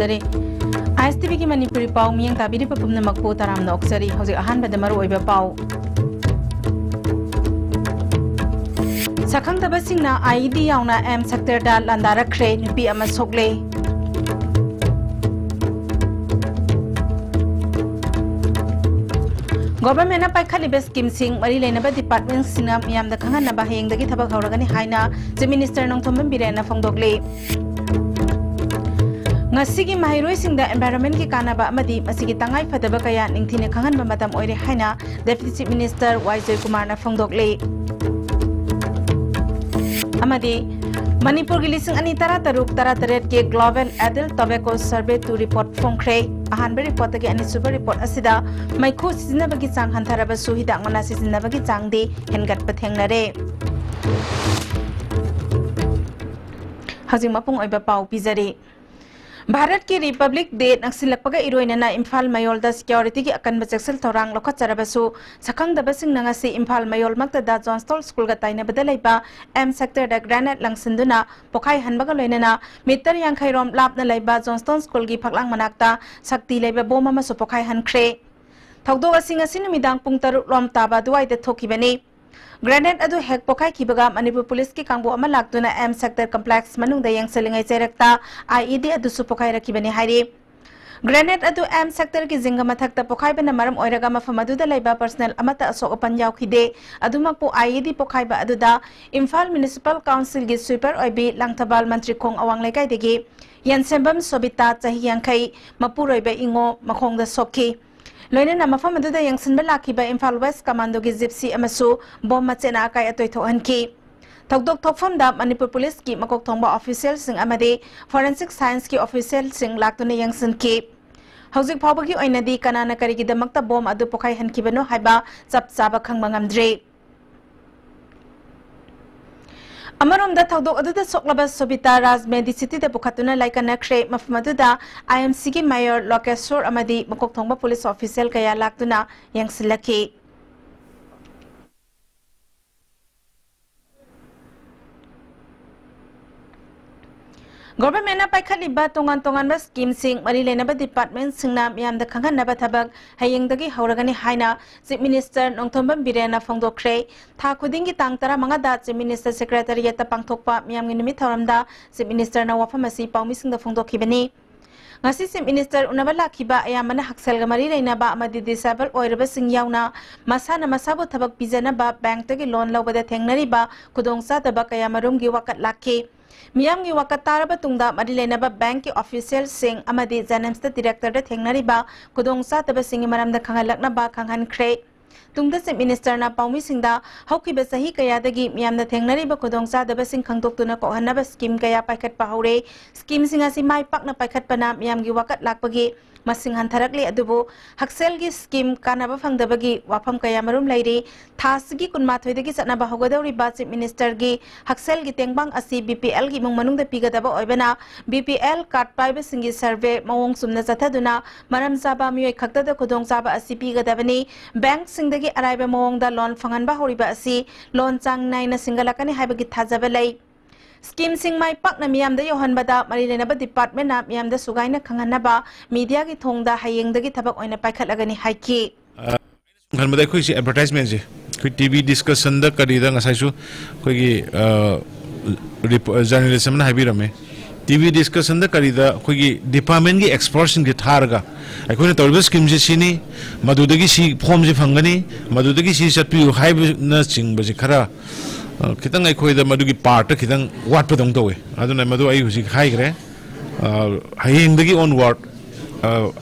ꯇꯧꯖꯔꯤ ISTV की मणिपुरी पाव मियंग ताबिरी पपुमना मकपो ताराम नोक्सरी हौजिक अहानबदा मरु ओइबा पाव सखंगदबसिंगना ID यावना M sector दा लांदारखरे नुपी अमा सोकले गवर्नमेंट पाइखालिबे स्कीम सिंग मरी लेनबा डिपार्टमेंट सिंग मियाम दा खंगनबा हेंगदगी थबक हौरगनी हाइना चीफ मिनिस्टर नोंथोमबन बिरेना फोंदोकले ngasi mahiroi singda environment ki kanaba amadi masigi tangai fadaba kaya ningthine khangan matam oire haina deputy chief minister Joy Kumar na phongdokle amadi Manipur gi lising ani tara taret ke global adult tobacco survey to report phongkhre ahanbe report gi ani super report asida maikho sizinaba gi chang hantaraba suhida ngona sizinaba gi chang de hengat pathengnare hazing mapung oiba pau pizari Bharat की Republic day नक्सिलकपगा इरोइनना Imphal मयोलदा security की अकन बचक्सल थौरांग लोखचरबसु सखंगदबसिंग नंगासी Imphal मयोल मक्तदा जॉनस्टॉल school गा ताइनबदा लैबा M sector दा grenade लंगसिंदुना पोखाई हनबगा लोइनना metre यांखैरोम लापना लैबा जॉनस्टॉल school की फकलांग मनाक्ता शक्ति लैबा बोम अमसु पोखाई हनख्रे थौदो using असि नुमिदांग पुंग 3 रोम ताबा दुवाइदा थोखिबनी grenade अदु हेक पोखाई खिबगा Manipur police की कांगबो अमा लाक्तुना एम सेक्टर कॉम्प्लेक्स मनुंगदा यंगसलिंगै चेरक्ता आईईडी अदु सु पोखाई रखिबनी हाइरे ग्रेनेड अदु एम सेक्टर की जिंगा मथक्ता पोखाइबना मरम ओइरगा मफम अदुदा लैबा पर्सनल अमता असोक अपन यावखिदे अदुमकपो आईईडी पोखाइबा अदुदा इम्फाल म्युनिसिपल काउंसिल की स्वीपर ओइबी लांगथबाल मंत्री खोंग अवांग लेकाइदेगी यनसेंबम सोबिता चाही यांखै मपुरोइबा इंगो मखोंगदा सोखि लोइनना मफम अदुदा यंगसनबा लाखिबा इम्फाल वेस्ट कमांडो की जिप्सी अमसु बॉम मचेना अकाय अतोय थोहनखि थौदोक थोफमदा मणिपुर पुलिस की मकोक थोंबा ऑफिशियल सिंग अमदे फोरेंसिक साइंस की ऑफिशियल सिंग लाक्तुना यंगसनखि हौजिक फावबगी ओइनदी कनाना करिगिदमक्ता बॉम अदु पोखाई हनखिबनो हाइबा चप चाबा खंगबा ngamdre अमरोमदा थौदोक अदुदा सोक्लबा सोबिता राजमेदी सिटी दे पुखतुना लाइकना ख्रे मफमदुदा आईएमसी की मेयर लोकेश्वर अमदी मकोक थोंबा पुलिस ऑफिशियल कया लाक्तुना यंगसिलखि गवर्नमेंट पाइखालिबा तोंगान तोंगान स्कीम सिंग मरी लेनबा डिपार्टमेंट सिंगना मियाम द खंगनबा थबक हयेंगदगी हौरगनी हाइना चीफ मिनिस्टर नोंथोमबम बिरेना फोंदोखरे था खुदिंगी तांग 15 दा चीफ मिनिस्टर सेक्रेटरीयत पांगथोकपा मियामगी निमित थौरमदा चीफ मिनिस्टर ना वाफम असि पाउमिसिंग द फोंदोखिबनी ngasi चीफ मिनिस्टर उनबा लाखिबा अयामना हक्सेलगा मरी लेनबा अमदि डिसेबल ओइरबा सिंग यावना मसाना मसाबो थबक पिजनबा बैंक तगी लोन लौबदा थेंगनरिबा खुदोंसा दबा कयामरुम गी वकत लाखि मियाम की वकत तारब तुंगदा मरी लेनबा बैंक की ऑफिशियल सिंग अमदी जेनेम्स डायरेक्टर थेंगनरिबा खुदोंसा तब सिंग मरमदा खंगलकनबा खंगहनख्रे तुंगदा चीफ मिनिस्टर ना पाउमी सिंगदा हौकिबा सही कयादगी मियामदा थेंगनरिबा खुदोंसा दब सिंग खंगतोक्तुना कोहनबा स्कीम कया पाइखत पाहौरे स्कीम सिंग असि माइ पाकना पाइखत पना मियाम की वकत लाकपगी मसिंग हंथरकले अदुबो हक्सेल की स्कीम कानबा फंगदबगी वाफम कया मरुम लैरी थासगी कुनमाथोइदगी चनबा होगदौरिबा चीफ मिनिस्टर की हक्सेल की तेंगबांग असि बीपीएल की मुंग मनुंगदा पिगदबा ओइबना बीपीएल कार्ड पाइबा सिंगी सर्वे मवोंग सुमना चथदुना मरम चाबा मियोय खक्तदा खुदोंग चाबा असि पिगदबनी बैंक सिंगदगी अराइबा मवोंगदा लोन फंगनबा होरिबा असि लोन चांग नाइना सिंगलकनी हाइबगी थाजबा लै स्कीम सिंग माइ पाकना मियामदा योहनबदा मरी लेनबा डिपार्टमेंट ना मियामदा सुगाइना खंगनबा मीडिया की थोंगदा हयेंगदगी थबक ओइना पाइखतलगनी हाइखि खनबदा खोइसि एडवर्टाइजमेंट जे खोइ टीवी डिस्कशन दा करिदा ngसाइसु खोइगी जर्नलिस्ट हमना हाइबिरमे टीवी डिस्कशन दा करिदा खोइगी डिपार्टमेंट की एक्सपर्ट सिंग थारगा अखोइना तौरबा स्कीम जे सिनी मदुदगी सी फॉर्म जे फंगनी मदुदगी सी चटपियु हाइबना चिंगबजे खरा खितंग अखोइदा मदुगी पार्ट खितंग वाटपदों तोवे अदुना मदु आई हुजि खाइग्रे हयेंगदगी ऑनवर्ड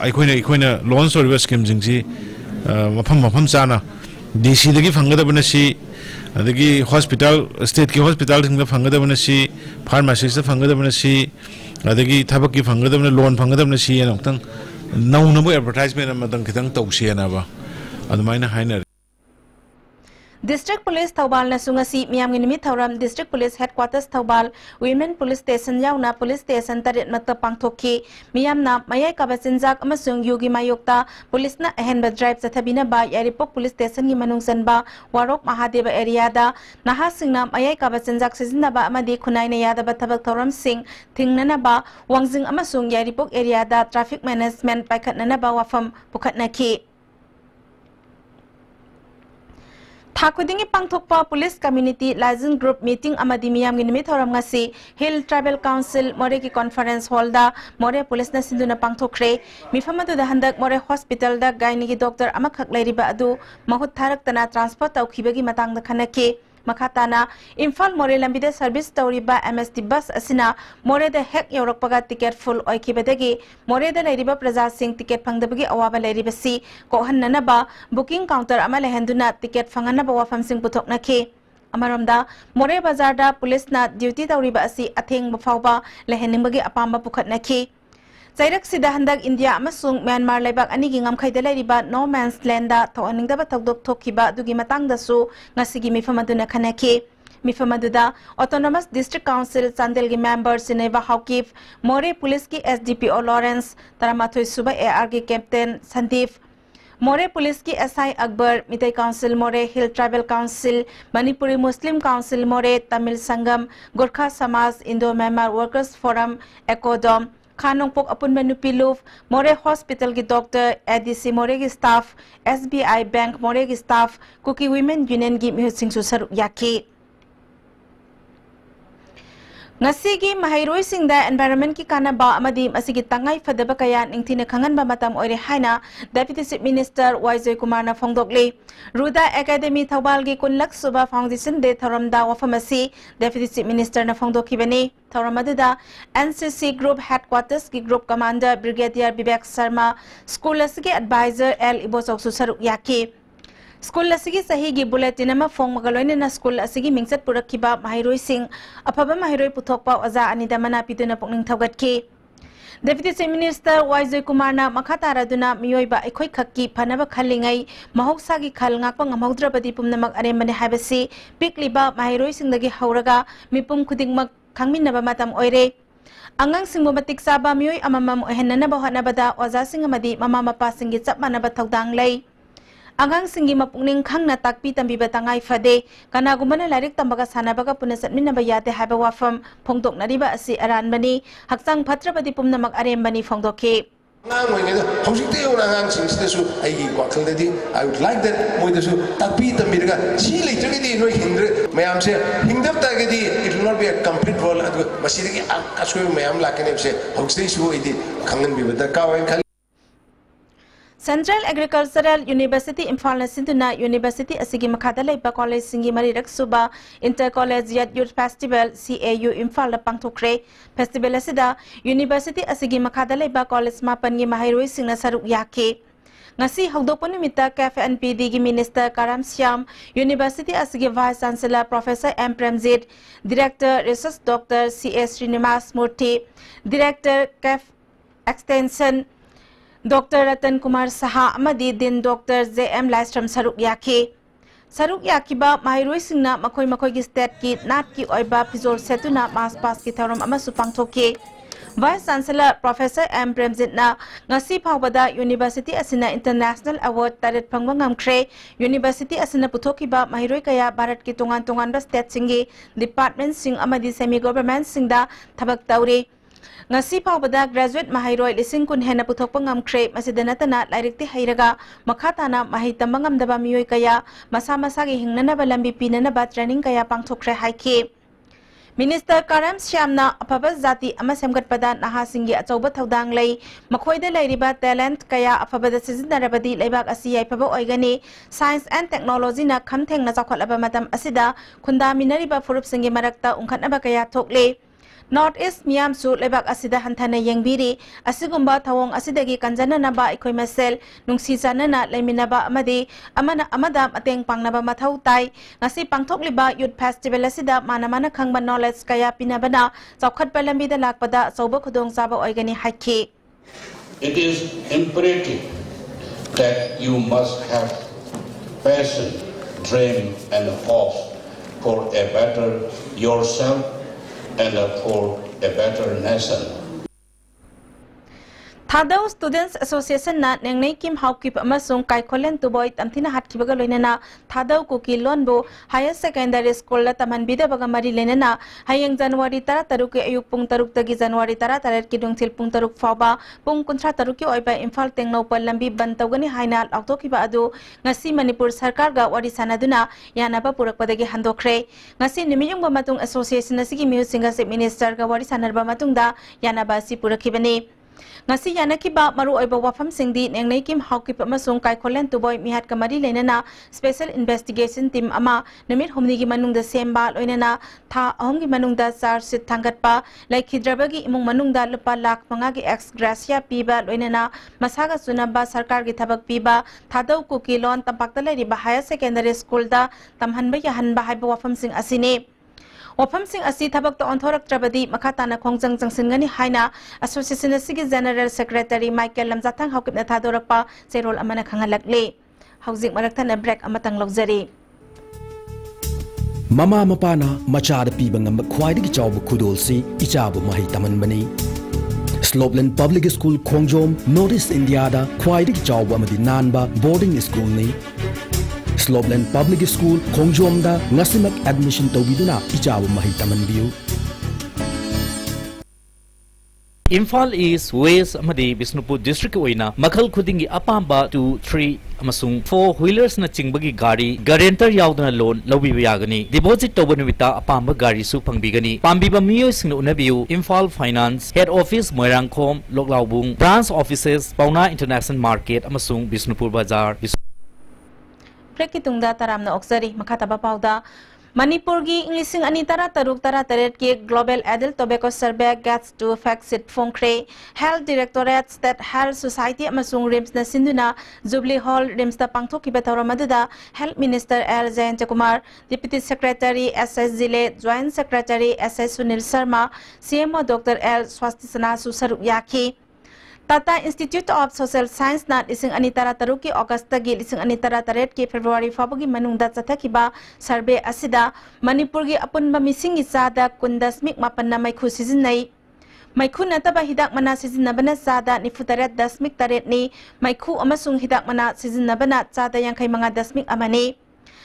अखोइना लॉन्च ओरिबा स्कीम जिंगसी मफम चाना डीसी दगी फंगदबना सी अदगी हॉस्पिटल स्टेट की हॉस्पिटल सिंगदा फंगदबना सी फार्मेसी से फंगदबना सी अदगी थबक की फंगदबना loan फंगदबना C नोक्तंग नौनबो advertisement अमदंग खितंग तौसियनाबा अदुमाइना हाइना District Police Thawbal na sungasi miyam nginimi thawram District Police Headquarters Thawbal Women Police Station yauna Police Station tarit makta pangthokhi miyam na mayai kabasinjak amasung yugi mayokta police na ahenba drive sathabina ba yaripok Police Station gi manungsan ba Warok Mahadeva area da naha singna mayai kabasinjak sizna ba amadi khunai na yada ba thabak thawram sing thingnana ba wangjing amasung yaripok area da traffic management paikhatnana ba wafam pukhatnaki Thakudingi pangthokpa police community liaison group meeting amadi miyam ngi nimit thoram ngasi Hill Tribal Council more ki conference hall da more police na sinduna pangthokre mifamadu da handak more hospital da gaini ki doctor amakhak lairiba adu mahut tharak tana transfer tawkhibagi matang da khanake Makatana Imphal more lambida service tawriba MST bus asina more da hek yorokpaga ticket full oikibadagi more da lairiba praja sing ticket phangdabagi awaba lairibasi ko hannana ba booking counter ama lehenduna ticket phangana ba wafam sing puthoknaki Amaromda more bazar da police na duty tawriba asi atheng bafawba lehenningbagi apamba pukhatnaki Zairak sida handak India amasung Myanmar laibak anigi ngamkhaida lairiba no man's land da thawaningdaba thokdok thokhiba dugi matangda su ngasigi mifamaduna khanaki mifamadda autonomous district council Chandel gi members Sineva Haukif more police ki SDPO Lawrence Taramathoi suba AR gi captain Sandeep More Police ki SI Akbar Mitai Council More Hill Tribal Council Manipuri Muslim Council More Tamil Sangam Gorkha Samaj Indo Myanmar Workers Forum Ekodom Khanongpok Apun Manupiluf More Hospital ki doctor ADC More ki staff SBI Bank More ki staff Kuki Women Union ki mihusing susar yaki Ngasigi mahairoi singda environment ki kana ba amadi masigi tangai fadaba kaya ningtina khangan ba matam oire haina Deputy Chief Minister YJ Kumar na phongdokle Ruda Academy Thawbal gi kunlak suba foundation de tharamda wafamasi Deputy Chief Minister na phongdokhi bani Thawramadda NCC Group Headquarters ki Group Commander Brigadier Vivek Sharma School asigi Advisor L Ibosok susaruk yaki School asigi sahigi bulletin ama phong magaloine na school asigi mingsat purakhiba mahairoi sing afaba mahairoi puthokpa oza anida mana pituna pokning thawgatki Deputy Chief Minister YJ Kumar na makhatara duna miyoiba ekhoi khakki phanaba khalingai mahoksagi khal ngakpa ngamhaudrabadi pumnamak aremane habasi pikliba mahairoi singdagi hauraga mipum khudingmak khangminnaba matam oire Angang singbo matik saba miyoi amamam ohennana bahanabada oza singamadi mama mapa singi chap manaba thawdang lei Angang singi mapungning khangna takpi tambiba tangai fade kana gumana larik tambaga sanabaga punasat minna bayate haba wafam phongdok nariba asi aranbani haksang phatrabadi pumnamak arembani phongdokhe I would like that it will not be a complete world. Central Agricultural University Imphal na sinduna University asigi makhada laiba college singi marirak suba Intercollegiate Youth Festival CAU Imphal la pangthokre festival asida University asigi makhada laiba college mapan gi mahairoi singna saruk yake ngasi hawdokpa numita KFNPD gi Minister Karam Syam University asigi Vice Chancellor Professor M Premjit Director Research Dr CS Sriniwas Murthy Director KF Extension Dr. Ratan Kumar Saha amadi din Dr. JM Lystrom saruk yaki ba mahairoi singna makoi gi state ki nat ki oiba pizol setuna mas pas ki tharom amasu pangthoke Vice Chancellor Professor M Premjit na ngasi phawbada University asina International Award taret phangba ngamkhre University asina puthoki ba mahairoi kaya Bharat ki tongan ba state singi department sing amadi semi government singda thabak tauri Ngasi phawbada graduate mahairoi lising kun hena puthokpa ngamkhre masidanatana lairikti hairaga makhatana mahai tamba ngamdaba miyoi kaya masa gi hingnanaba lambi pinanaba training kaya pangthokre haike Minister Karam Syamna afaba zati ama semgatpada naha singi achauba thaudang lei makhoida lairiba talent kaya afabada sizinarabadi leibak asi yaifaba oigani science and technology na khamthengna chakholaba matam asida khunda minariba furup singi marakta ungkhatnaba kaya thokle North East Miam Su Lebak Asida Hantana Yangbiri, Asigumba Tawong Asidagi Kanjana Naba Ikoi Masel, Nungsi Janana Leminaba Amadi, Amada Ateng Pangnaba Matautai, Nasi Pangtok Liba Youth Festival Asida, Manamana Kangba Knowledge Kaya Pinabana, Saukat Balambida Lakpada, Sobo Kudong Zaba Oigani Haki. It is imperative that you must have passion, dream and hope for a better yourself and for a better nation. Thadau Students Association na nengnei kim haukip amasung kai kholen tuboy tamthina hatkibaga loinana Thadau Kuki Lonbo Higher Secondary School la taman bida baga mari lenana hayeng January 13 ke ayuk pung 3 tagi January 13 ki dungthil pung 3 fawba pung 13 ki oiba Imphal tengno lambi bantawgani haina lautokhiba adu ngasi Manipur sarkar ga wari sanaduna yanaba purakpadagi handokre ngasi nimiyung ba matung association asigi miusinga se minister ga wari sanarba matungda yanaba si purakhibani ngasi yanakiba maru oiba wafam singdi nengnei kim haukip amasung kai kholen tuboy mihat kamari lenana special investigation team ama numit humni gi manungda semba loinana tha ahom gi manungda charge sheet thangatpa laikhidrabagi imung manungda lupa lakh manga gi ex gracia piba loinana masaga sunaba sarkar gi thabak piba thadau kuki lon tampakta leriba higher secondary school da tamhanba yahanba haiba wafam sing asine Wafam sing asi thabak to onthorak trabadi makhatana khongjang jangsinngani haina association asigi general secretary Michael Lamjathang haukip na thadorakpa serol amana khangalakle hauzik maraktana break amatang logzari Mama mapana machada piba ngam khwaidagi chawbu khudolsi ichabu mahi tamanbani Slopeland Public School Khongjom Northeast India da khwaidagi chawbu amadi nanba boarding school ni Slopeland Public School Khongjom da ngasimak admission tawbiduna ichabu mahi tamanbiu Imphal East, West amadi Bisnupur district oina makhal khudingi apamba 2 3 amasung 4 wheelers na chingbagi gari guarantor yaudana loan lobiba yagani deposit toba numita apamba gari su pangbigani pambiba miyoi singna unabiu Imphal Finance Head Office Moirangkhom Loklaubung Branch Offices Pauna International Market amasung Bisnupur Bazar Preki tungda taramna oksari makhataba pauda Manipur gi Inglising anitara taruk tara taret ki Global Adult Tobacco Survey gets to facts it phongkre Health Directorate State Health Society amasung RIMS na sinduna Jubilee Hall RIMS ta pangthoki betawramaduda Health Minister L Jayantakumar Deputy Secretary SS Zile Joint Secretary SS Sunil Sharma CMO Dr L Swastisana Susaruk Yaki Tata Institute of Social Science na lising anitara taruki August tagi lising anitara taret ki February fabagi manungda chathakiba survey asida Manipur gi apunba mising isada kundasmik mapanna maikhu sizinai maikhu nataba hidak mana sizinabana sada nifutaret dasmik taret ni maikhu amasung hidak mana sizinabana sada yangkai manga dasmik amani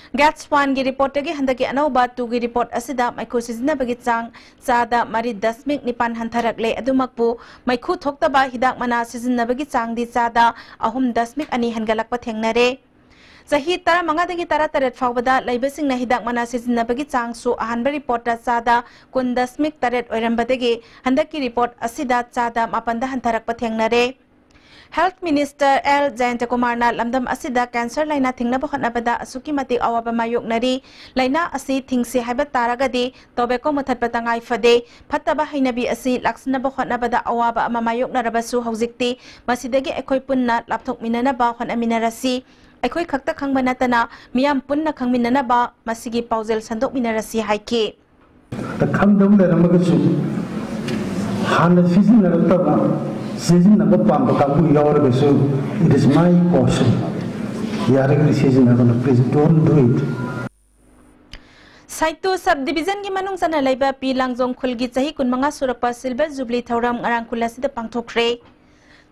Gats 1 gi report tagi handaki anauba 2 gi report asida maikhu sizna bagi chang sada mari dasmik nipan hantarak le adumakpu maikhu thoktaba hidak mana sizna bagi chang di sada ahum dasmik ani hangalak pathengnare Sahi tara manga dagi tara taret fawbada laibasing na hidak mana sizna bagi chang su ahanba report ta sada kun dasmik taret oirambadagi handaki report asida sada mapanda hantarak pathengnare Health Minister L Jayantakumar na lamdam asida cancer laina thingna bokhatnabada asuki mati awaba mayoknari laina asi thingsi haiba taragadi tobacco muthat patangai fade phattaba hainabi asi laksna bokhatnabada awaba ama mayoknarabasu haujikti masidagi ekoi punna lapthok minana ba khon aminarasi ekoi khakta khangba natana miyam punna khangminana ba masigi paujel sandok minarasi haiki ta khamdam leramasu hana fisin narata season number pump kabu yaur so it is my caution yaragri season na please don't do it Saitu subdivision gi manung sana laiba pi langjong khulgi chahi kun manga surapa silver jubilee thoram arang kulasida pangthokre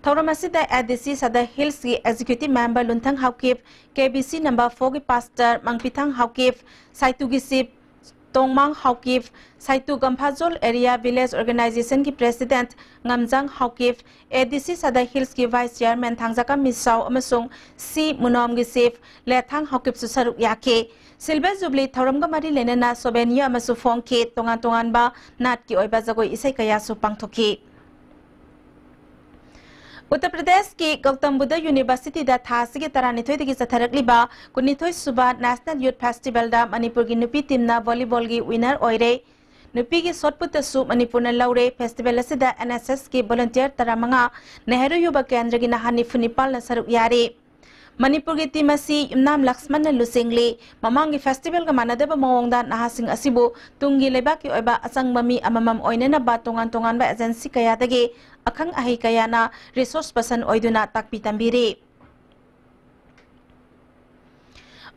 thoram asida ADC sada hills gi executive member lunthang haukip KBC number 4 gi pastor mangpithang haukip saitu gi sip Tongmang Haukif, Saitu Gampazol Area Village Organization ki President Ngamjang Haukif, ADC Sada Hills ki Vice Chairman Thangjaka Misau amasung C Munom gi Sif Lethang Haukif susaruk yake Silver Jubilee thoram ga mari lenana sobenia amasu phongke tongan ba nat ki oiba jagoi isai kaya su pangthoki Uttar Pradesh ki Gautam Buddha University da thasi ki taranithoi digi satharakliba kunithoi suba National Youth Festival da Manipur gi nupi team na volleyball gi winner oire nupi gi shotput su Manipur na laure festival asida NSS ki volunteer taramanga Nehru Yuba Kendra gi nahani funipal na saruk yari Manipur gi team asi Yumnam Laxman na lusingli mamangi festival ga manadeba mawongda nahasing asibu tungi leba ki oiba asang mami amamam oine na ba tongan ba agency kaya dagi akhang ahi kaya na resource person oiduna takpi tambiri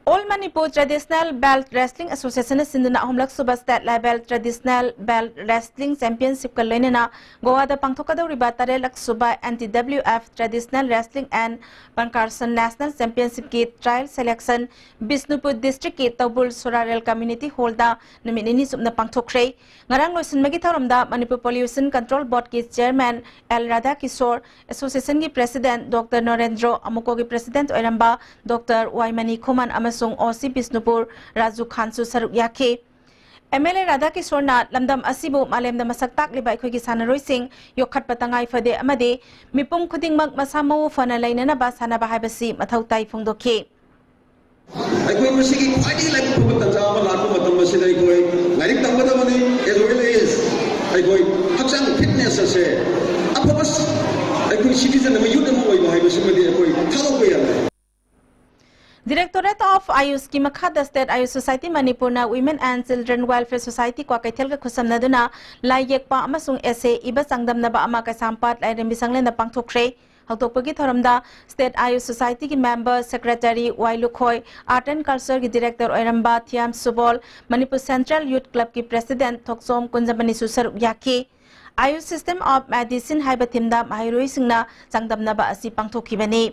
All Manipur Traditional Belt Wrestling Association Sinduna Homlak Suba State Level Traditional Belt Wrestling Championship Kalena Goa the Pangtokado Ribatare Lak Suba anti-WF Traditional Wrestling and Pankarsan National Championship Kit Trial Selection Bisnupur District Kit Tabul Surarel Community Holda Naminini Subna Pangtokre Ngarang Losin Magitaramda Manipur Pollution Control Board Kit Chairman L Radha Kishore Association Ki President Dr. Norendro Amuko Ki President Oiramba Dr. Waimani Kuman Amasung OC Bisnupur Raju Khansu Saruk Yake MLA Radha Kishore na lamdam asibu malemda masaktak liba akhoi ki sanaroi sing yokhat patangai fade amade mipum khudingmak masamo fana lainana ba sanaba haibasi mathau tai phongdokhe akhoi masigi khwadi lai phum tanjaba laku matam masida akhoi lairik tambada mani as well as akhoi hakchang fitness ase apabas akhoi citizen ma youth ma oi ba haibasi madi akhoi thalo ko yalla Directorate of Ayush ki Makhada State Ayush Society Manipur na Women and Children Welfare Society kwa kaithel ka khusamna duna lai yekpa amasung essay iba sangdamna ba ama ka sampat lai rembi sanglen na pangthokre hautokpagi thoramda State Ayush Society ki member secretary Wailukhoi Art and Culture ki director Oiramba Thiam Subol Manipur Central Youth Club ki president Thoksom Kunjamani Susar Yaki Ayush System of Medicine haiba thimda mahiroi singna sangdamna ba asi pangthokibani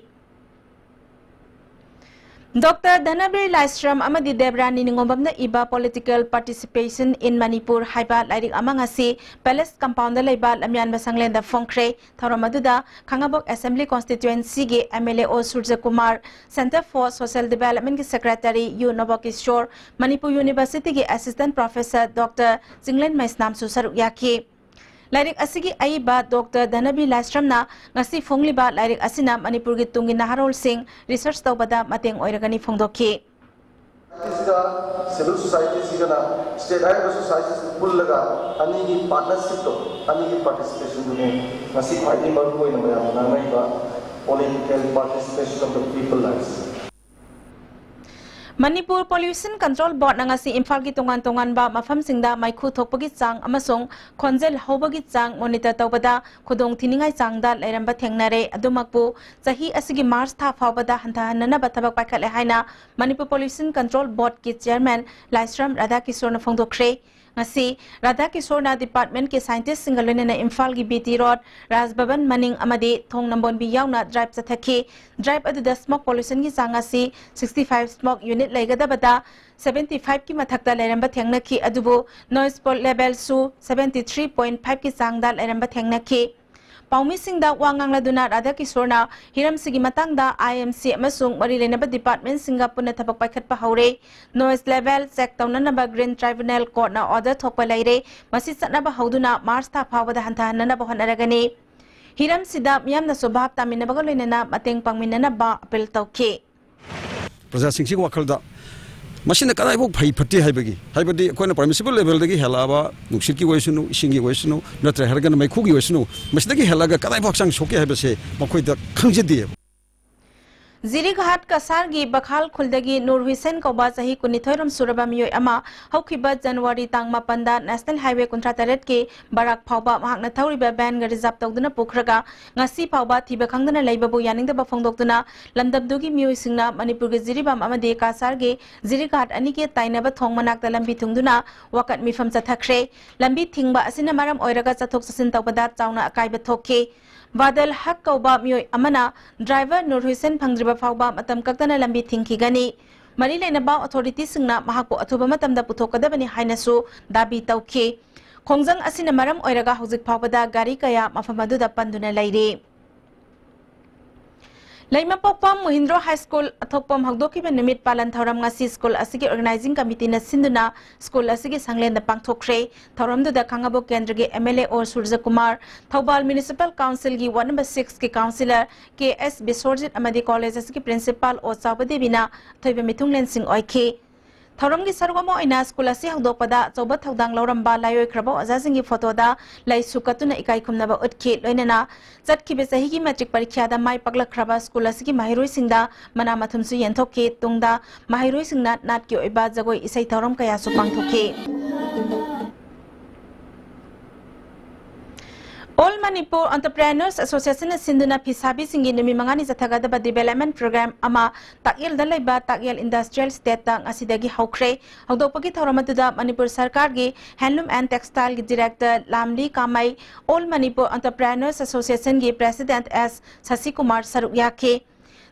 Dr. Dhanabri Laistram Amadi Debrani Ningobamna Iba Political Participation in Manipur Haiba Lairik Amangasi Palace Compound Laiba Lamyan Basanglen the Fongkre Tharamaduda Kangabok Assembly Constituency Ge MLA O Surja Kumar Center for Social Development Secretary U Nobokishore Manipur University Ge Assistant Professor Dr. Jinglen Maisnam Susar Yaki Lairik asigi aiba Dr. Dhanabi Laistramna ngasi fongliba lairik asina Manipur gi tungi naharol sing research tawbada mateng oiragani phongdokhi civil society sigana state and society pullaga ani gi partnership to ani gi participation dune ngasi khwadi maru oina mayam nangai ba political participation of the people lives Manipur Pollution Control Board nangasi Imphal gi tongan ba mafam singda maikhu thokpagi chang amasong khonjel hobagi chang monitor tawbada khudong thiningai changda lairamba thengnare adumakpu chahi asigi March tha phawbada hanthanana bathabak pakhale haina Manipur Pollution Control Board ki chairman Laistram Radha Kishore na phongdokre ngasi Radha Kishore na department ke scientist singalone na Imphal gi BT Road Rajbaban Maning amadi thong nambon bi yauna drive chathaki drive aduda smoke pollution gi changasi 65 smoke unit laigadabada 75 ki mathakta lairamba thengnaki adubu noise level su 73.5 ki changda lairamba thengnaki Paumi Singda Wangang Laduna Radha Kishore na Hiram Sigi Matangda IMC amasung mari lenaba department Singapore na thabak paikhat pa haure noise level check tawnanaba Green Tribunal Court na order thokpa laire masi chatnaba hauduna March tha phawada hanthanana bahonaragani Hiram Sida miyamna sobhab taminabaga loinana mateng pangminana ba apel tawke Praja Singsi wakhalda Machine kadai bok phai phatti haibadi koina permissible level dagi helaba nuksir ki waisunu singi waisunu natra hergan mai khugi waisunu masdagi helaga kadai bok sang soke haibase makoi da khangjedi Zirighat Kasargi Bakhal Khuldagi Nur Hussein Koba Sahi Kunithoiram Suraba Miyoi Ama Haukiba January Tang Mapanda National Highway Contrataret Ke Barak Phauba Mahakna Thauriba Ban ga reserve tawduna Pukhraga Ngasi Phauba Thiba Khangdana Leibabu Yaningda ba Phongdokduna Lamdabdugi Miyoi Singna Manipur ge Ziribam Amade Kasarge Zirighat Ani ke Tainaba Thong Manakta Lambi Thungduna Wakat Mifam Chathakre Lambi Thingba Asina Maram Oiraga Chathok Sasin Tawbada Chawna Akaiba Thokhe Badal Hak Kauba Miyoi Amana Driver Nur Hussein Phangdriba Phauba Matam Kaktana Lambi Thingkigani Mari Lainaba Authority Singna Mahakpo Athuba Matamda Puthokadabani Hainasu Dabi Tawkhe Khongjang Asina Maram Oiraga Hojik Phawbada Gari Kaya Mafamaduda Panduna Laire Laima Pokpam Muhindro High School Athokpam Hagdoki Numit Palan Thoram Ngasi School Asigi Organizing Committee na Sinduna School Asigi Sanglen na Pangthokre Thoram da Kangabo Kendra ge MLA or Surja Kumar Thaubal Municipal Council gi Ward number 6 ke Councillor KS Bisorjit Amadi College Asigi Principal o Sabadebina Thoiba Mithunglen Singh Oike Thoram gi sarugamo ina school asi hagdokpada choba thaudang lauramba layoi khrabo ajasingi photo da lai sukatuna ikai khumnaba utki loinana chatkibe sahi gi matric parikha da mai pakla khraba school asi gi mahiroi singda mana mathumsu yenthokke tungda mahiroi singna nat ki oiba jagoi isai thoram kaya su pangthoke All Manipur Entrepreneurs Association Sinduna Pisabi Singi Numi Mangani Zatagada Development Program Ama Takyel Dalaiba Takyel Industrial State Tang Asidagi Haukre Hogdopagi Thoramatuda Manipur Sarkargi Handloom and Textile Director Lamli Kamai All Manipur Entrepreneurs Association Gi President S Sasikumar Sarukyake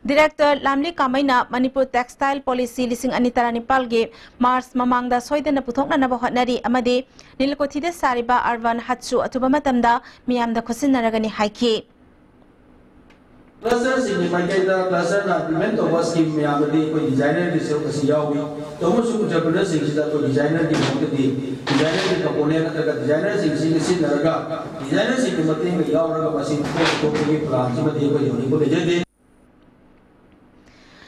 Director Lamli Kamaina Manipur Textile Policy Lising Anitara Nipal ge Mars Mamangda Soidana Puthokna Nabahotnari Amadi Nilkothide Sariba Arvan Hatsu Atuba Matamda Miyamda Kosinaragani Haiki Clusters in the Maikada cluster na implement of was scheme Miyamadi ko designer di so kasi yawi tomo su entrepreneur sing sida ko designer di mukti designer di component ka designer sing sin naraga designer sing mati me yawraga masin ko ko plan simadi ko yoni ko de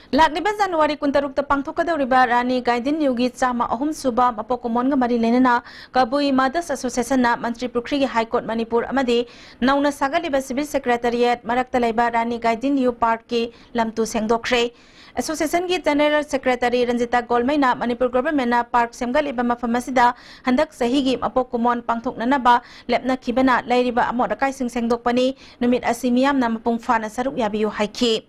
Lakliba January kuntaruk ta pangthokadawriba Rani Gaidin Yugi Chama Ahum Suba Mapokomon ga mari lenana Kabui Mothers Association na Mantri Pukri High Court Manipur amadi nauna sagaliba Civil Secretariat Marakta laiba Rani Gaidin Yu Park ki lamtu sengdokre Association ki General Secretary Ranjita Golmaina Manipur Government na Park semgaliba mafamasida handak sahigi Mapokomon pangthoknanaba lepna kibana lairiba amodakai sing sengdokpani numit asimiyam na mapungfana saruk yabiyu haiki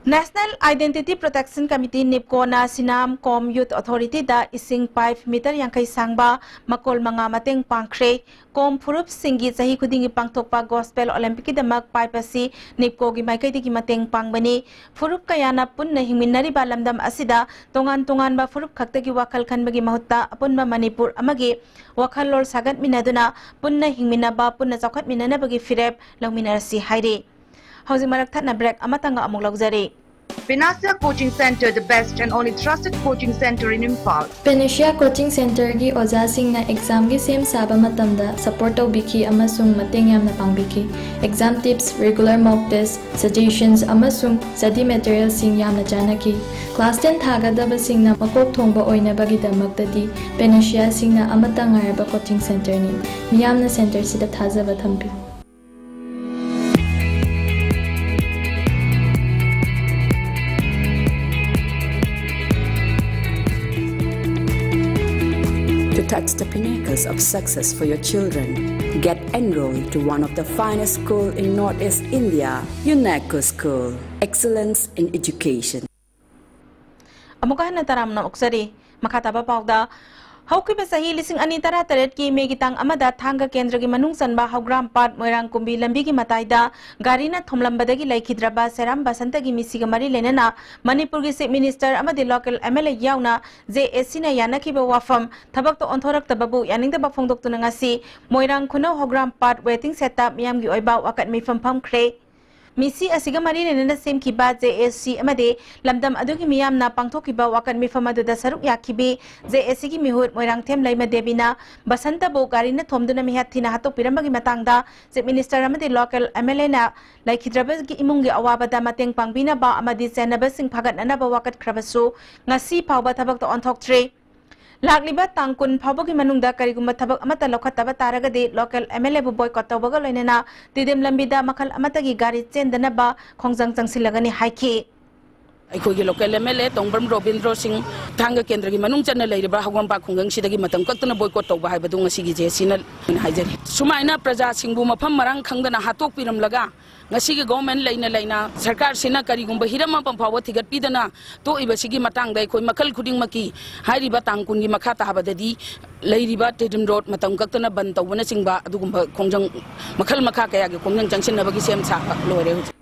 National Identity Protection Committee NIPCO na Sinam Com Youth Authority da ising 5 meter yang kay sangba makol mga mateng pangkre kom furup singi sahi kudingi pangtokpa Gospel Olympic damak paipasi NIPCO gi maikay di mateng pangbani furup kaya na pun na hingminari ba lamdam asida tungan ba furup kakta gi wakal kan bagi mahutta apun ba Manipur amagi wakal lor sagat minaduna pun na hingmina ba pun na sakat minana bagi firep langminarasi hairi Housing Maraktat na break amatanga among luxury. Pinasia Coaching Center, the best and only trusted coaching center in Impal. Pinasia Coaching Center gi oja sing na exam gi sem saba matamda support biki amasung mateng yam na pangbiki. Exam tips, regular mock tests, suggestions amasung study material sing yam na janaki. Class 10 thagadaba sing na makok thongba oina bagi damaktadi Pinasia sing na amatang ngaraba coaching center ni. Miyam na center sida thajaba thampi. To touch the pinnacles of success for your children, get enrolled to one of the finest schools in Northeast India, UNESCO School. Excellence in Education. Amukahan na taram na uksari, makataba pauda. Hauki ba sahi lising anitara taret ki megitang amada thanga kendra gi manungsan ba haugram pat moirang kumbi lambi gi matayda gari na thomlambada gi laikhidraba seram basanta gi misiga mari lenana Manipur gi Chief Minister amadi local MLA yauna JSC na yanaki ba wafam thabak to onthorak tababu yaning da ba phongdok tu ngasi moirang khuno haugram pat waiting setup miyam gi oiba wakat mi pham kre Misi asiga mari nena sem ki ba JSC amade lamdam adugi miyam na pangthoki ba wakan mi famadu da saruk yakibi JSC gi mihut moirang them laima debina basanta bo gari na thomduna mi hathina hato pirambagi matangda Chief Minister amade local MLA na laikhidraba gi imung gi awaba da mateng pangbina ba amadi senaba sing phagat nana ba wakat khrabasu ngasi phawba thabak to onthok tre Lagliba tangkun phabogi manungda karigumba thabak amata lokhataba taragadi local MLA bu boycott tawbaga loinena tidem lambida makhal amata gi gari chendana ba khongjang changsilagani haiki ꯑꯩꯈꯣꯏꯒꯤ local MLA ꯇꯣꯡꯕ꯭ꯔꯝ ꯔꯣꯕꯤꯟꯗ꯭ꯔꯣ ꯁꯤꯡ ꯊꯥꯡꯒ ꯀꯦꯟꯗ꯭ꯔꯒꯤ ꯃꯅꯨꯡ ꯆꯟꯅ ꯂꯩꯔꯤꯕ ꯍꯧꯒꯝꯄꯥ ꯈꯨꯡꯒꯪꯁꯤꯗꯒꯤ ꯃꯇꯝ ꯀꯛꯇꯅ boycott ꯇꯧꯕ ꯍꯥꯏꯕꯗꯨ ꯉꯁꯤꯒꯤ ꯖꯦꯁꯤꯅ ꯍꯥꯏꯖꯔꯤ ꯁꯨꯃꯥꯏꯅ ꯄ꯭ꯔꯖꯥꯁꯤꯡꯕꯨ ꯃꯐꯝ ꯃꯔꯥꯡ ꯈꯪꯗꯅ ꯍꯥꯠꯇꯣꯛꯄꯤꯔꯝꯂꯒ ꯉꯁꯤꯒꯤ ꯒꯣꯚꯔꯟꯃꯦꯟꯠ ꯂꯩꯅ ꯁꯔꯀꯥꯔꯁꯤꯅ ꯀꯔꯤꯒꯨꯝꯕ ꯍꯤꯔꯝ ꯑꯃ ꯐꯥꯎꯕ ꯊꯤꯒꯠꯄꯤꯗꯅ ꯇꯣꯛꯏꯕꯁꯤꯒꯤ ꯃꯇꯥꯡꯗ ꯑꯩꯈꯣꯏ ꯃꯈꯜ ꯈꯨꯗꯤꯡꯃꯛꯀꯤ ꯍꯥꯏꯔꯤꯕ ꯇꯥꯡ 10ꯒꯤ ꯃꯈꯥ ꯇꯥꯕꯗꯗꯤ ꯂꯩꯔꯤꯕ ꯇꯦꯗꯤꯝ ꯔꯣꯗ ꯃꯇꯝ ꯀꯛꯇꯅ ꯕꯟ ꯇꯧꯕꯅꯆꯤꯡꯕ ꯑꯗꯨꯒꯨꯝꯕ ꯈꯣꯡꯖꯪ ꯃꯈꯜ ꯃꯈꯥ ꯀꯌꯥꯒꯤ ꯈꯣꯡꯖꯪ ꯆꯪꯁꯤꯟꯅꯕꯒꯤ ꯁꯦꯝ ꯁꯥꯕ ꯂꯣꯏꯔꯦ ꯍꯧꯖꯤꯛ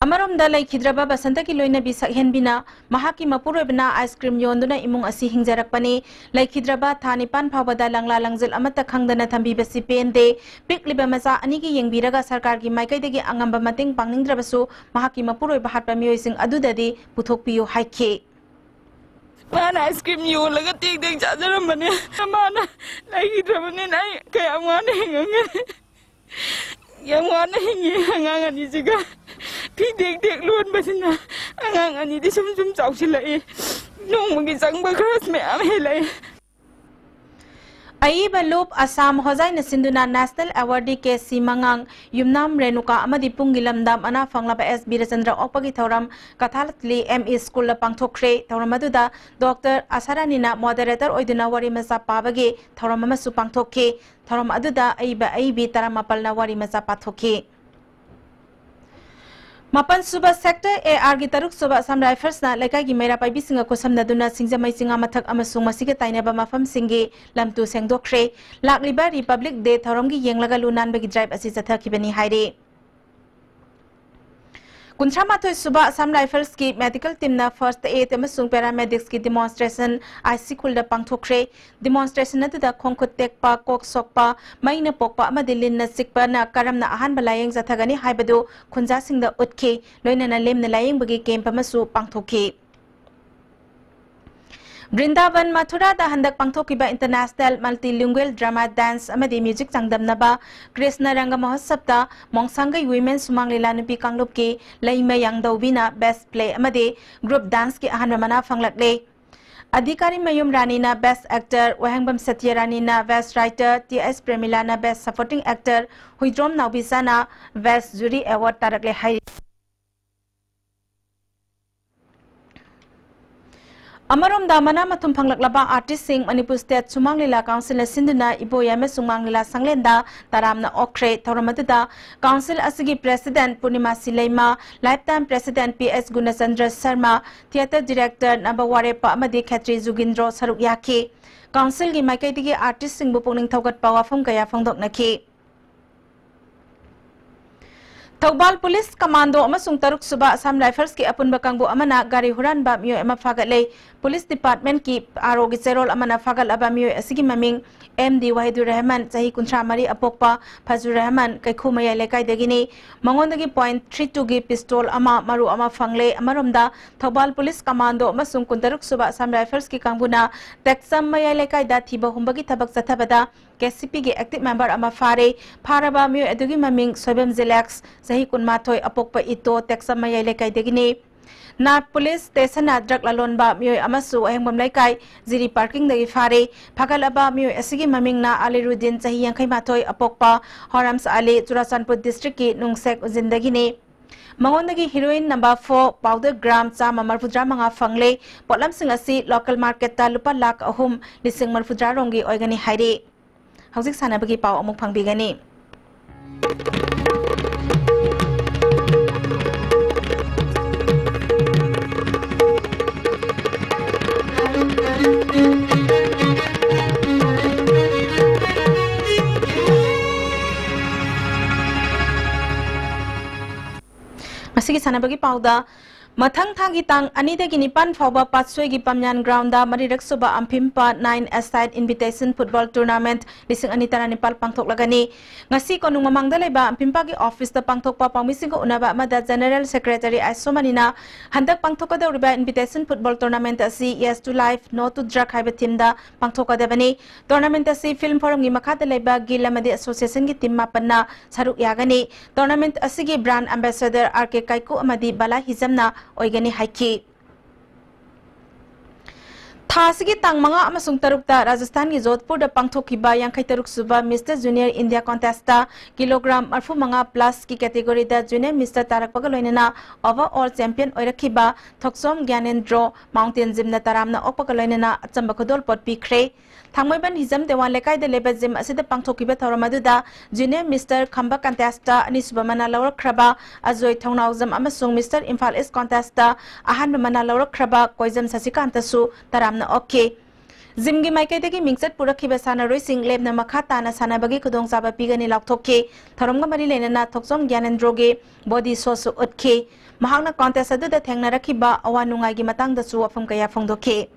Amarom da laikhidraba basanta ki loina bi sakhenbina mahaki mapuroibna ice cream yonduna imung asi hingjarakpani laikhidraba thani pan phawada langla langjil amata khangdana thambi basi pende pikliba macha ani gi yengbiraga sarkar gi maikai degi angamba mateng pangningdrabasu mahaki mapuroiba hatpa mioising adudadi puthokpiyu haike Mana ice cream yolaga tik tik chajaramane mana laikhidrabane nai kaya mana hinganga yang mana hingi hangangan ni juga dek luan basina hangangan ni di sum chau silai nong magi sang ba kras me am helai Aiba Loop Assam Hozai Sinduna National Awardee KC Mangang Yumnam Renuka Amadi Pungilamdam Ana Fanglaba S. Birachandra Opagi Thoram Kathalatli ME School Pangthokre Thoramaduda Dr. Asaranina Moderator Oiduna Wari Masa Pabagi Thoramamasu Pangthoke Thoram Aduda Aiba Aibi Taramapalna Wari Masa Pathoke Mapan Suba Sector AR Gitaruk Suba Assam Rifles na Leka Gimera Pai Bisinga Kosam Naduna Singja Mai Singa Mathak Amasung Masika Tainaba Mafam Singi Lamtu Sengdokre Lakliba Republic Day Thorongi Yenglaga Lunan Bagi Drive Asisatha Kibani Haire Kunchamathoi Suba Assam Rifles ki medical team na first aid amasung paramedics ki demonstration IC kulda pangthokre demonstration na da khongkhut tekpa kok sokpa maina pokpa amadilin na sikpa na karam na ahan balayeng jathagani haibadu khunja singda utke loina na lem na layeng bagi camp amasu pangthokhe Brindavan Mathura da handak pangthokiba International Multilingual Drama Dance amadi music changdamnaba Krishna Ranga Mahotsabta Mongsangai Women Sumang Lila Nupi Kanglup ki Laima Yangdawbina Best Play amadi Group Dance ki ahan ramana fanglakle Adhikari Mayum Rani na Best Actor Wahangbam Satya Rani na Best Writer T.S. Premila na Best Supporting Actor Huidrom Naubisa na Best Jury Award tarakle hai Amarom Damana Matum Panglaba Artist Sing Manipur State Sumang Lila Council Sinduna Iboyame Sumang Lila Sanglenda Taramna Okre Tauramatuda Council Asigi President Purnima Silaima Lifetime President P.S. Gunasandra Sharma Theatre Director Nabaware Pa Amadi Khatri Zugindro Saruk Yaki Council Gi Maikaitigi Artist Sing Bupuning Thogat Pawafam Kaya Fangdok Naki Thaubal Police Commando amasung taruk suba Assam Rifles ki apun bakangbu amana gari huran ba miyo ema fagatle Police Department ki aro gi serol amana fagal aba miyo asigi maming MD Wahidur Rahman sahi kuntra mari apokpa Fazur Rahman kaikhu maya lekai degini mangondagi .32 gi pistol ama maru ama fangle amaromda Thaubal Police Commando amasung kuntaruk suba Assam Rifles ki kangbuna taxam maya lekai da thiba humbagi thabak zathabada KCP ki active member ama fare pharaba miyo adugi maming Soibam Zilax sahi kunmathoi apokpa ito taxam maya lekai degini Nat Police Station Drug Lalonba Mioy Amasu Ahengbam Laikai Ziri Parking Dagi Fare Pagalaba Mioy Asigi Maming na Alirudin Sahi Yangkai Matoy Apokpa Horams Ali Churasanpur District ki Nungsek Uzindagini Mangondagi Heroin number 4 powder gram Sama Marfudra Manga Fangle Potlam Singasi Local Market Ta Lupa Lak Ahum Lising Marfudra Rongi Oigani Hairi Hausik Sana Bagi Pau Amuk Pangbigani Masigi sana bagi pauda Mathang thagi tang anidagi nipan fauba patsoi gi pamyan ground da marirak suba ampimpa 9 aside invitation football tournament lising anitara nipal pangthok lagani ngasi konung mamangda leba ampimpa gi office da pangthok pa pangmising ko unaba mada general secretary Aisomanina handak pangthok da uriba invitation football tournament asi yes to life no to drug haiba team da pangthok da bani tournament asi film forum gi makha da leba gilamadi association gi team mapanna saruk yagani tournament asi gi brand ambassador RK Kaiku amadi bala hizamna Oigani Haiki Thasigi tang manga amasung tarukta Rajasthan gi Jodhpur da pangthokiba yangkai taruk suba Mr Junior India contest ta kilogram marfu manga plus ki category da Junior Mr Tarak Pagaloinana overall champion oirakiba Thoksom Gyanendro mountain gym na taramna okpagaloinana achamba khodol pot pikre Thangmoiban hizam dewan lekai da leba gym asida pangthokiba thoramaduda Junior Mr Khamba contest ta ani subamana lawrak kraba azoi thongnawzam amasung Mr Imphal East contest ta ahan mana lawrak kraba koizam sasikanta su taramna okay Zimgi Maikategi Mingsat Purakiba Sana Racing Lab Namakata na Sanabagi Kudong Saba Pigani Laktoke, Taronga Marilena Toksom Gyanendroge, Body Sosu Utke, Mahana contest adu da Tangna Rakiba, Awanungai Matang da Suwa from Kaya Fongdoke.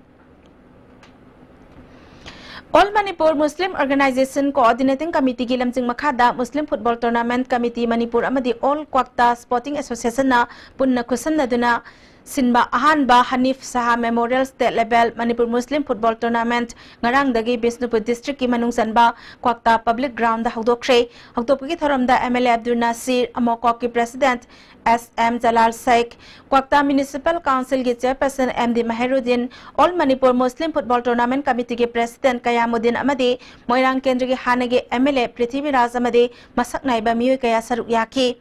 All Manipur Muslim Organization Coordinating Committee Gilamjing Makada Muslim Football Tournament Committee Manipur Amadi All Kwakta Sporting Association na Punna Kusan Naduna Sinba Ahanba Hanif Saha Memorial State Level Manipur Muslim Football Tournament ngarang dagi Bisnupur District ki manung sanba Kwakta Public Ground da hawdokre hawdokgi thoramda MLA Abdul Nasir amokok ki President SM Jalal Sheikh Kwakta Municipal Council ki Chairperson MD Mahiruddin All Manipur Muslim Football Tournament Committee ki President Kayamuddin amadi Moirang Kendra ki hanagi MLA Prithvi Raj amadi masak naiba miyoy kaya saruk yaki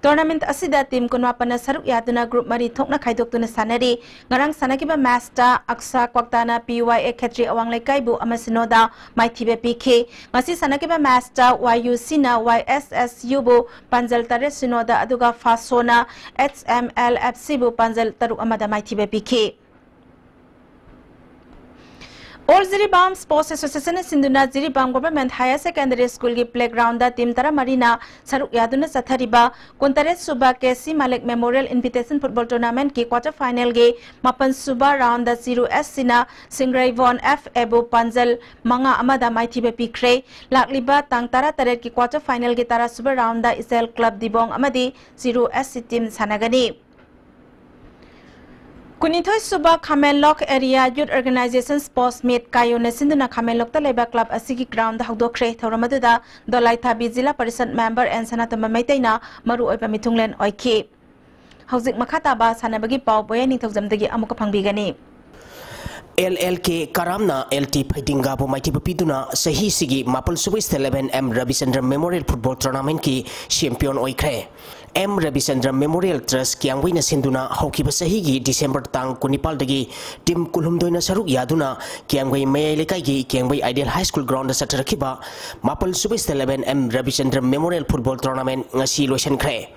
Tournament asida team kunwapana saruk yaduna group mari thokna khaidok tuna sanari ngarang sanakiba master aksa kwaktana PYA khetri awang laikai bu amasinoda maithibe pk ngasi sanakiba master YUC na YSSU bu panjal tare sinoda aduga fasona HMLFC bu panjal taruk amada maithibe pk All Ziribam Sports Association Sinduna Ziribam Government Higher Secondary School ki playground da team tara marina saruk yaduna sathariba Kuntare Suba KC Malik Memorial Invitation Football Tournament ki quarter final ge Mapan Suba round da 0S sina Singrai Von F Ebu Panjal Manga Amada Maithibe Pikre Lakliba Tang Tara Taret ki quarter final ge Tara Suba round da Isel Club Dibong Amadi 0S team sanagani Kunithoi Suba Khamelok Area Youth Organization Sports Meet Kayo na sinduna Khamelok Taleba Club asigi ground da hawdokre thoramaduda Dolai Thabi Zilla Parishad member and Sanatama Maitaina maru oiba mitunglen oiki Hauzik Makhataba sanabagi pau boya ningthaujamdagi amuka phangbigani LLK Karamna LT Paitinga bu maiti bapiduna sahi sigi mapal subis 11 M Rabichandra Memorial Football Tournament ki champion oikre M Rabichandra Memorial Trust Kyangwai na sinduna haukiba sahi gi December tang kunipal dagi team kulhumdoi na saruk yaduna Kyangwai Mayai Lekai gi Kyangwai Ideal High School ground da satarakiba mapal subis 11 M Rabichandra Memorial Football Tournament ngasi loisan kre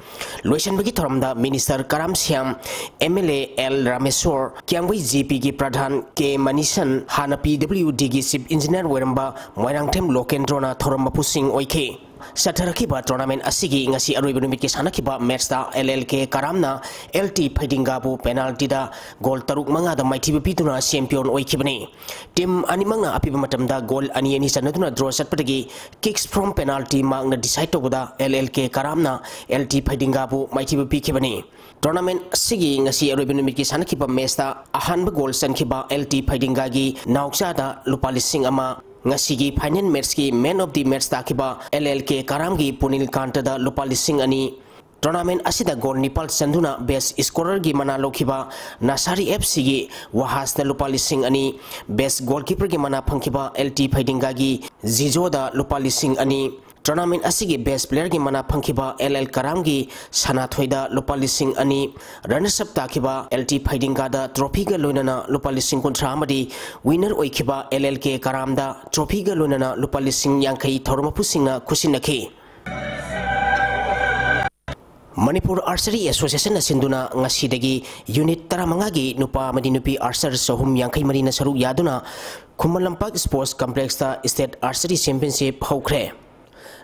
loisan bagi thoramda Minister Karam Siam MLA L Rameswar Kyangwai GP gi Pradhan K Manisan Hana PWD gi Chief Engineer Weramba Moirangthem Lokendrona Thoramba Pusing Oike Satarakiba tournament asigi ngasi aroiba numit ki sanakiba match da LLK Karamna LT Paitinga bu penalty da goal taruk manga da maithiba pituna champion oikibani team ani manga apiba matamda goal ani ani sanaduna draw satpadagi kicks from penalty mangna decide tobuda LLK Karamna LT Paitinga bu maithiba pikibani tournament asigi ngasi aroiba numit ki sanakiba match da ahanba goal sankiba LT Paitinga gi nauksa da lupa lising ama ngasigi final match ki man of the match takiba LLK Karam gi Punil Kanta da lupa lising ani tournament asida goal nipal sanduna best scorer gi mana lokhiba Nasari FC gi Wahas da lupa lising ani best goalkeeper gi mana phangkiba LT Phaidinga gi Zizo da lupa lising ani tournament asigi best player gi mana phangkiba LL Karam gi Sanathoi da lupa lising ani runners up takiba LT Phaidinga da trophy ga loinana lupa lising kuntra amadi winner oikiba LLK Karam da trophy ga loinana lupa lising yankai thorma pusinga khusinaki Manipur Archery Association sinduna ngasidagi unit taramanga gi nupa amadi nupi archer sahum yankai marina saruk yaduna Khumalampak Sports Complex ta State Archery Championship hokre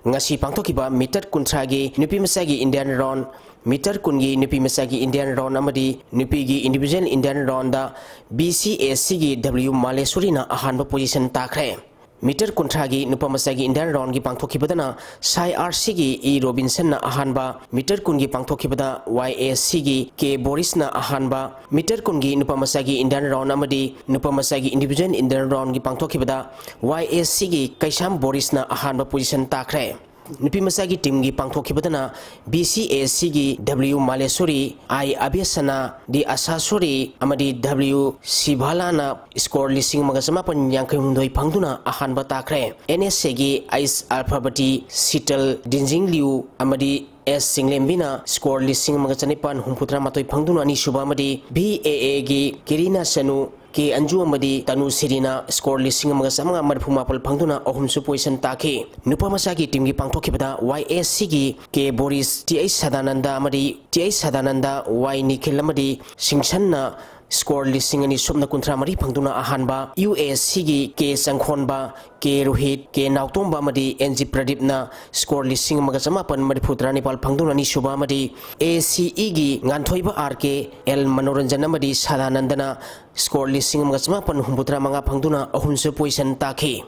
ngasi pangthokiba meter kuntragi nupi masagi Indian round meter kungi nupi masagi Indian round amadi nupi gi individual Indian round da BCAC gi W Malesuri na ahanba position takre meter kuntragi nupa masagi Indian round gi pangthokibadana Sai RC gi E Robinson na ahanba meter kungi pangthokibada YAC gi K Boris na ahanba meter kungi nupa masagi Indian round amadi nupa masagi individual Indian round gi pangthokibada YAC gi Kaisam Boris na ahanba position takre nupi masagi team gi pangthokibadana BCAC gi W Malesuri I Abesana di Asasuri amadi W Sibhala na score lising magasama pan yangkai hundoi pangduna ahanba takre NSC gi Ice Alphabeti Sital Dinjing Liu amadi S Singlembina score lising magachanipan humputra matoi pangduna ni suba amadi BAA gi Kirina Sanu ke Anju amadi Tanu Sirina score lising magasama marphumapal pangduna ohumsu position taki nupa masagi team gi pangthokibada YAC gi K Boris TH Sadananda amadi TH Sadananda Y Nikhil amadi Singsanna score lising ani subna kuntra mari pangduna ahanba UAC gi K Sangkhonba K Rohit K Nautomba amadi NG Pradip na score lising magasama pan mariphutra nipal pangduna ni suba amadi ACE gi Nganthoiba RK L Manoranjan amadi Sadanandana score lising magasama pan humputra manga pangduna ahunsu position taki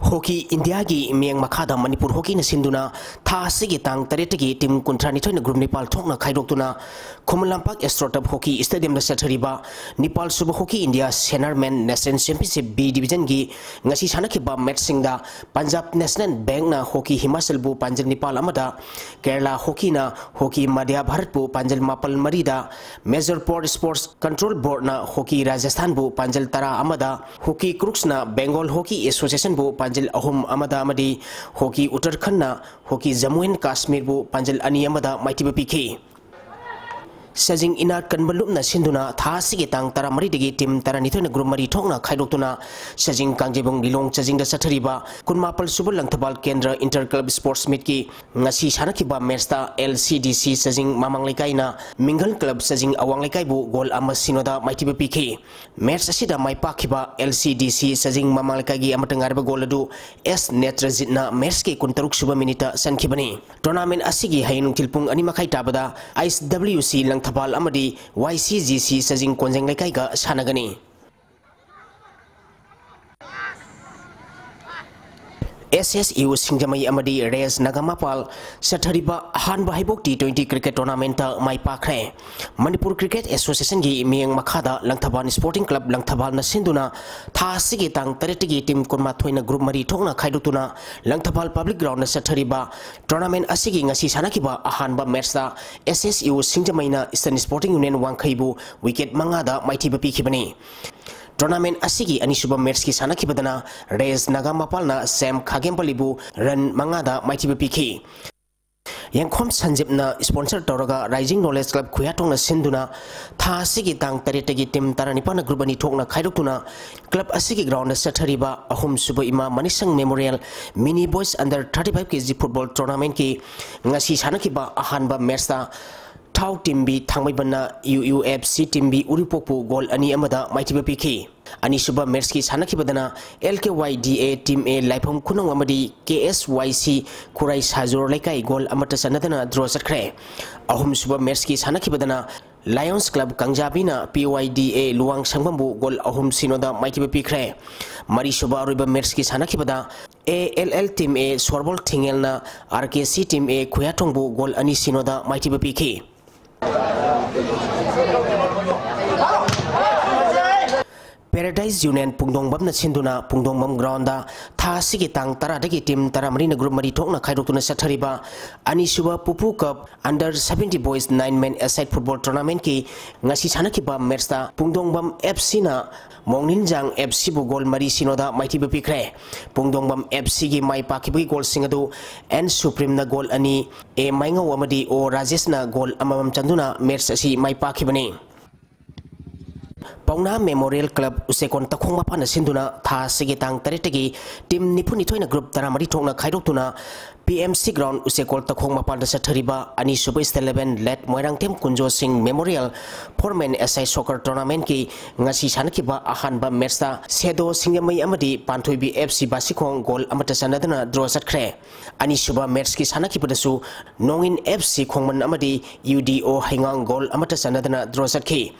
Hockey India gi miang makhada Manipur hockey na sinduna tha sigi tang taretagi team kuntrani thoina group Nepal thokna khaidoktuna Khomalampak Astrotop Hockey Stadium da sathariba Nepal Super Hockey India Seniorman National Championship B Division gi ngasi sanakhiba match singda Punjab National Bank na Hockey Himachal bu Panjal Nepal amada Kerala Hockey na Hockey Madhya Bharat bu Panjal Mapal Marida Major Port Sports Control Board na Hockey Rajasthan bu Panjal Tara amada Hockey Crooks na Bengal Hockey Association bu Panjal Ahum amada amadi Hockey Uttarakhand na Hockey Jammu and Kashmir bu Panjal ani amada maitiba pikhi Sajing inat kanbalup na sinduna tha sigi tang tara mari degi team tara nithoi group mari thokna khaidoktuna Sajing kangjebong dilong chajing da sathariba kunmapal subal langthabal kendra inter club sports meet ki ngasi sanakiba match ta LCDC Sajing mamang lekai na Mingal club Sajing awang lekai bu gol ama sinoda maitiba pikhi match asida mai pakhiba LCDC Sajing mamang lekai gi amatangarba gol adu S Netrajit na match ki kuntaruk suba minita sankhibani tournament asigi hainung tilpung ani makai tabada ISWC Thabal amadi YCGC Sajing Konjeng Lekai ga sanagani SSU Singjamai amadi Reyes Nagamapal sathariba ahanba haibok T20 cricket tournament ta mai pakre Manipur Cricket Association gi miang makhada Langthaban Sporting Club Langthabal na sinduna tha sigi tang taretigi team konma thoina group mari thokna khaidutuna Langthabal Public Ground na sathariba tournament asigi ngasi sanakiba ahanba match ta SSU Singjamai na Eastern Sporting Union wangkhaibu wicket mangada maithiba pikhibani Tournament asigi anisuba match ki sanakibadana Reyes Nagamapal na Sam Khagempalibu run mangada maitiba pikhi Yangkhom Sanjip na sponsor toraga Rising Knowledge Club khuyatong na sinduna tha asigi tang taretagi team taranipa na group ani thokna khaidoktuna club asigi ground na sathariba ahum suba ima Manisang Memorial Mini Boys Under 35 kg football tournament ki ngasi sanakiba ahanba match ta Thau Timbi Thangmaibana UUFC Timbi Uripopu gol ani amada maitiba pikhi ani suba match ki sanakibadana LKYDA Team A Laifam Khunong amadi KSYC Kurai Sajor Lekai gol amata sanadana draw sakhre ahum suba match ki sanakibadana Lions Club Kangjabina PYDA Luang Sangbambu gol ahum sinoda maitiba pikre mari suba roiba match ki sanakibada ALL Team A Swarbol Thingel na RKC Team A Khuyatongbu gol ani sinoda maitiba pikhi Paradise Union Pungdongbam na sinduna Pungdongbam ground da tha sigi tang tara dagi team tara marina group mari thokna khaidotuna sathariba ani suba Pupu Cup Under 70 Boys 9-man aside football tournament ki ngasi sanakiba match ta Pungdongbam FC na Mongninjang FC bu gol mari sinoda maitiba pikre Pungdongbam FC gi mai pakibi gol singadu and Supreme na gol ani e mainga wamadi o Rajesh na gol amamam chanduna match asi mai pakibani Pauna Memorial Club Usekon Takhong Mapa na sinduna tha sigi tang taretagi team Nipuni thoina group taramari thokna khaidoktuna PMC ground Usekol Takhong Mapa na sathariba ani Super 11 let Moirang Tem Kunjo Singh Memorial Foreman SI Soccer Tournament ki ngasi sanakiba ahanba match ta Sedo Singamai amadi Panthoibi FC Basikhong gol amata sanadana draw sakhre ani suba match ki sanakibadasu Nongin FC Khongman amadi UDO Haingang gol amata sanadana draw sakhi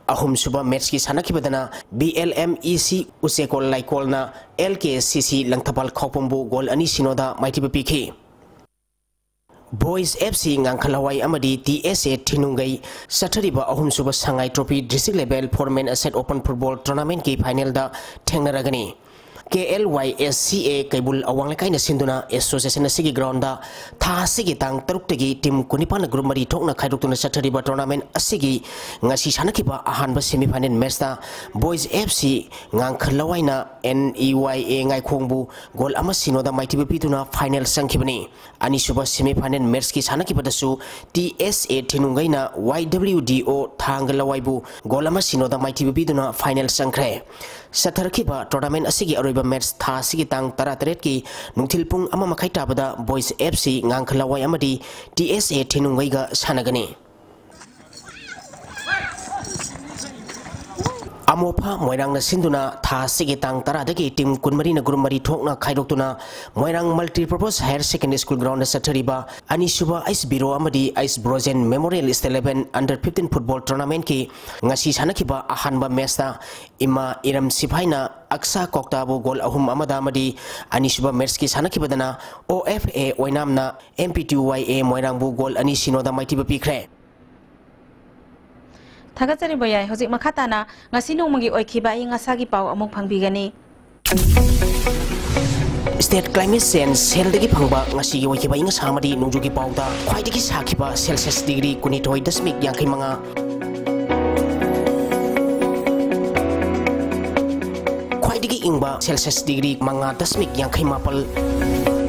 ahum suba match ki sanakibadana BLMEC Usekol Laikol na LKCC Langthabal Khopombu gol ani sinoda maitiba pikhi Boys FC Ngangkhalawai amadi TSA Thinungai sathariba ahum suba Sangai Trophy district level foreman asset open football tournament ki final da thengnaragani KLYSCA Kaibul awang lekai na sinduna association na sigi ground da tha sigi tang taruk tegi team kunipa na group mari thokna khaidokuna sathariba tournament asigi ngasi sanakiba ahanba semi final match da Boys FC Ngangkhalawai na NEYA ngai khongbu gol ama sinoda maitiba pituna final sangkhibani ani suba semi final match ki sanakiba dasu TSA Thinungai na YWDO Thangalawai bu gol ama sinoda maitiba pituna final sangkhre satharakiba tournament asigi aroiba match tha sigi tang taratret ki nungthilpung ama makai tabada Boys FC Ngangkhalawai amadi TSA Thinungai ga sanagani Amopa Moirang na Sinduna, Ta Sigitang Taradagi, Tim Kunmarina Gurumari Tokna Kaidotuna, Moirang Multipurpose Higher Secondary School Ground Satariba, Anisuba Ice Biro Amadi Ice Brozen Memorial East 11 Under 15 Football Tournament Ki, Ngasi Sanakiba Ahanba Mesta, Ima Iram Sipaina, Aksa Koktabu Gol Ahum Amada Amadi, Anisuba Merski Sanakibadana, OFA Oinamna, MP2YA Moirang Bugol Anisino da Maitiba Pikre. Thagachari boyai hozik makhatana ngasi nongmagi oikhiba I ngasagi pau amuk phangbigani. State Climate Change Seldagi Phangba ngasi oikhiba I ngasamadi nungjugi pauda khwaidagi sakhiba Celsius degree 12.5 khwaidagi ingba Celsius degree 5.5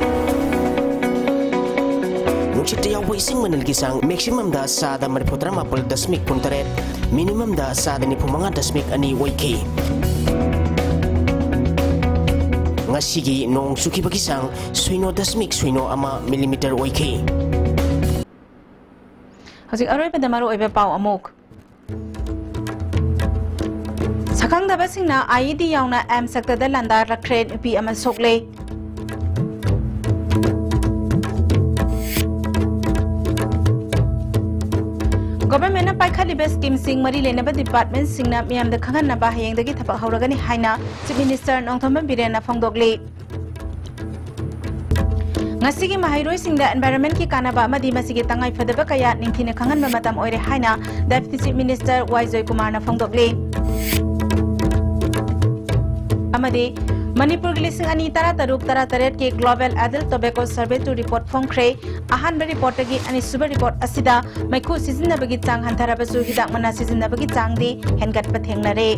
Nukshita yaw ising manil kisang maximum da sa da maripodra mapal dasmik puntaret minimum da sa da nipumanga dasmik ani waiki ngasigi nong suki bakisang suino dasmik suino ama millimeter waiki Hojik aroi pedamaru oibe pau amuk Sakang da basingna IED yauna M sector da landar rakhren upi ama sokle Government na paikha libe scheme sing mari lenaba department singna miyam da khangan na ba hayeng dagi thapak hauragani haina Chief Minister Nongthomban Biren na phongdokli Ngasigi mahairoi singda environment ki kanaba amadi masigi tangai phadaba kaya ningthina khangan ba matam oire haina Deputy Chief Minister Joy Kumar na phongdokli amadi Manipur gilising ani tara taret ki Global Adult Tobacco Survey to report phongkhre ahanba report agi ani suba report asida maikhu season bagi chang hantarabasu hidak mana season bagi chang di hengat pathengnare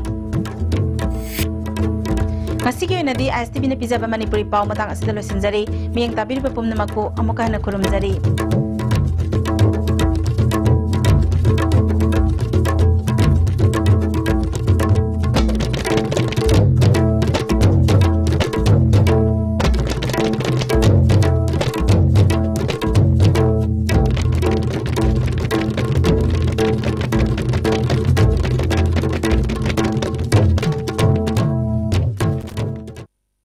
ngasigi oinadi ISTV na pizaba Manipuri pau matang asida losinjari miyeng tabir bapumna makku amuka na kurumjari